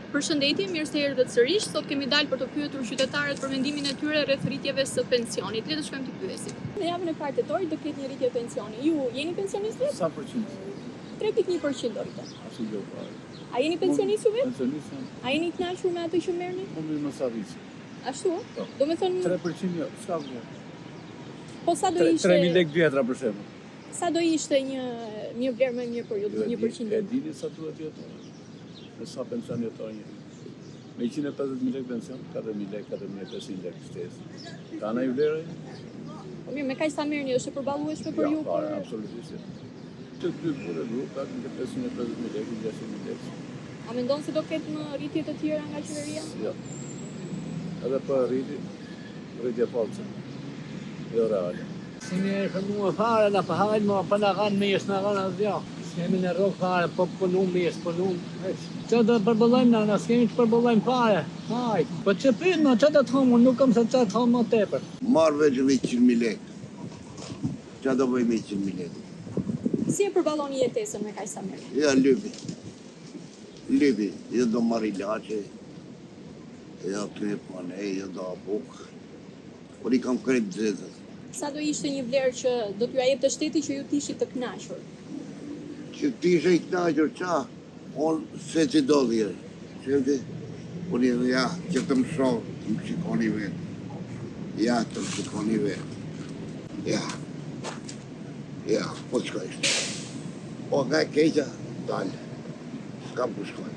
Përshëndetje, mirë se erdhët sërish. Sot kemi dalë për të pyetur qytetarët për mendimin e tyre rreth rritjeve së pensionit. Le të shkojmë të pyesim. Në javën e parë tetorit do ketë një rritje pensioni. Ju jeni pensionistë? Sa përqind? 3.1% do rritet. Ashtu jo pa. A jeni pensionistë ju vetë? Pensionist jam. A jeni i kënaqur me atë që merrni? Po më mos arrisë. Ashtu? Do me thënë 3% jo, s'ka vlerë. po sa do ishte 3.000 lekë vjetra për shembull. sa do ishte një vlerë më e mirë për ju, 1%? E dini sa duhet jetë? Me sa pension jeton njëri? Me 150.000 lekë pension, 4.000 lekë, 4.500 lekë shtesë. Ka ndaj vlerë? Po mirë, me kaq sa merrni është e përballueshme për ju? Po, absolutisht. Të dy burë grup, ka në 550.000 lekë, 600.000 lekë. A mendon se do ketë më rritje të tjera nga qeveria? Jo. Edhe për rritje false. Jo reale. Si me e shëmua fare, na pëhajnë, ma për në kanë me jesë në kanë asë s'kemi në rogë fare, po punum, me jesë punum. Që do të përbëllojmë na s'kemi të përbëllojmë fare. Hajt. Po që pynë, ma që do të thomë, nuk kam se që të thomë më tepër. Marrë veç 100.000 lekë. Që do bëjmë 100.000 lekë? Si e përballoni jetesën me kaq sa merrni? Ja, lybi. Lybi, jo do marrë ilaçe, jo klip manej, jo do abuk. Por i kam krejt zezët. Sa do ishte një vlerë që do t'ju jepte shteti që ju t'ishit të kënaqur? Që t'ishe i knaqër qa, unë se që do dhjerë. Qëti, unë i dhe ja, që të më shohë, të më shikoni vetë. Ja, të më shikoni vetë. Ja. Ja, po të shkoj ishte. Po nga keqa, dalë. S'kam ku shkoj.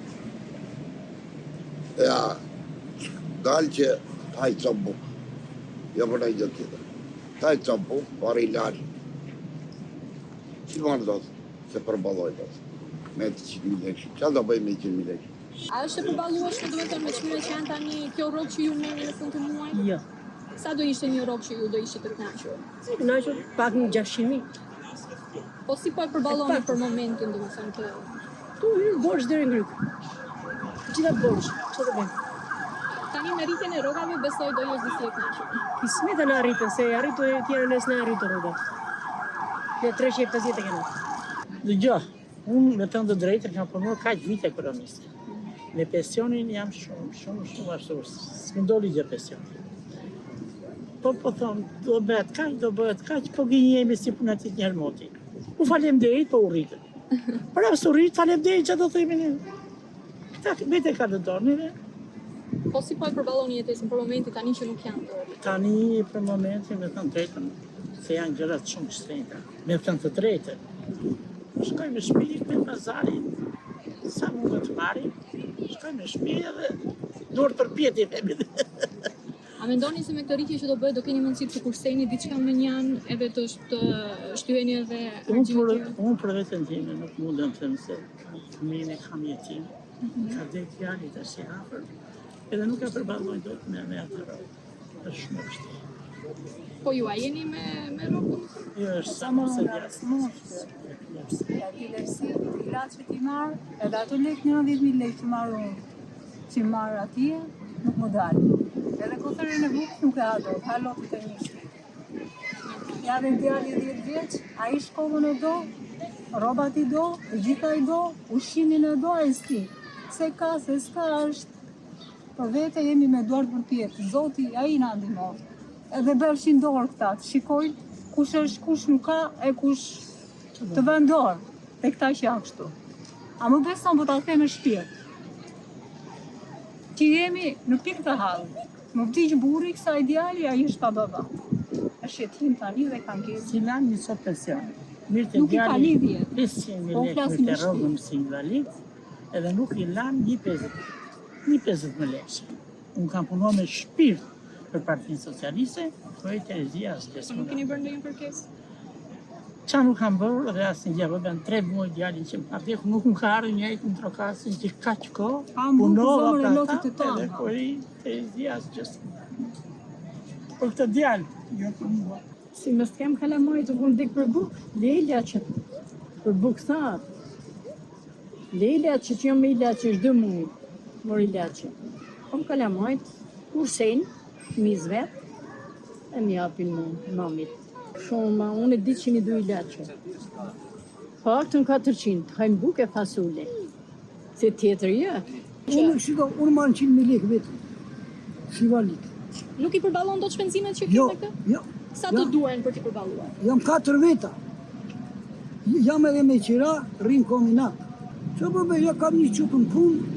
Ja, dalë që hajtë sa bukë. Jo për nëjë gjë tjetër. Hajtë sa bukë, pari ilaçë. Që më në do të, se përballoj do të. Me 100.000 lekë. Qa do bëj me 100.000 lekë? A është e përballueshme do të thënë me çmimet që janë tani kjo rrogë që ju merrni në fund të muajit? Jo. Sa do ishte një rrogë që ju do ishit të kënaqur? Si kënaqur pak një 600.000. Po si po e përballoni për momentin, domethënë të Tu hyrë borxh deri në gryk. Gjitha borxh, çfarë do bëjmë? tani me rritjen e rrogave besoj do jesh disi e kënaqur. Kismeta na arritën, se arritu e tjera nes na arritu rrogat. Ne 350 e kena. Dëgjoj, unë me të drejtën kam punuar kaq vite ekonomiste. Me pensionin jam shumë ashtu, s'më doli gjë pensioni. Po thonë, do bëhet kaq, po gënjemi si punatit një hermoti. U faleminderit, po u rritën. Për as u rrit, faleminderit që do themi ne. Këta vete ka në dorë, Po si po e përballoni jetesën për momentin tani që nuk janë dorë? tani për momentin me thënë drejtën, se janë gjërat shumë shtrenjta. Me thënë të drejtën, shkojmë në shtëpi me pazarin, sa mund të marrim, shkojmë në shtëpi edhe dorë përpjetje themi. A mendoni se me këtë rritje që do bëhet do keni mundësi të kurseni diçka më njan edhe të shtyheni edhe argjimin? Unë për vetën time nuk mundem të them se fëmijën e kam jetim, ka vdek djali tash i afër, edhe nuk e përballoj dot me atë rrugë. Është shumë vështirë. Po ju a jeni me rrogën? Jo, është sa më se jashtë. Ja epilepsi, ilaç që ti marr, edhe ato lekë 90.000 lekë që marr unë, që marr atje, nuk më dalë. Edhe kotërën e bukë nuk e hado, halotët e njështë. Ja dhe djali 10 vjeç, a i shkollën e do, robat i do, gjitha i do, ushimin e do, a i s'ti. Se ka, se s'ka është, për vete jemi me dorë për pjetë, zoti, a i në ndihmon. Edhe bëshin dorë këta, të shikojnë, kush është, kush nuk ka, e kush të vendorë, e këta që janë kështu. A më beson po ta them me shpirt. Që jemi në pikë të hallë. Më vdiq burri kësa ideali, a i është pa baba. është jetim tani dhe kanë gjithë. Si lanë një sot pension. Mirë të Nuk i ka djali lidhje. 500.000 lekë me të rrogëm si invalid, edhe nuk i lanë një 50.000 lekë. Unë kam punuar me shpirt për Partinë Socialiste, po e Terezia s'des Nuk keni bërë ndonjë kërkesë? Qa nuk kam bërë dhe asë një gjë, bën 3 muaj djalin që më ardhek, nuk më ka ardhur njëjtë në trokasin që kaq kohë, punova zemër e për lotit të ata, tonë. edhe kori Terezia s'gjës. Për këtë djalë, jo për mua. Si më s'kem kalamaj të kun dik për buk, Leila që për buk thatë. Leila që jo me ilaç është 2 muaj, mor ilaç. Kom kalamajt, kursen, miz vet, e më japin mamit. Shumë, unë e di që një 2 ilaçe. Paktën 400, hajmë buk e fasule. Se tjetër jo. Unë marrë 100.000 lekë vetëm, si valit. Nuk i përballon dot shpenzimet që Jo, ke me këtë? jo. Sa të duhen për t'i përballuar? Jam 4 veta. Jam edhe me qira, rrim kombinat. Që përbe, ja kam një qupën punë,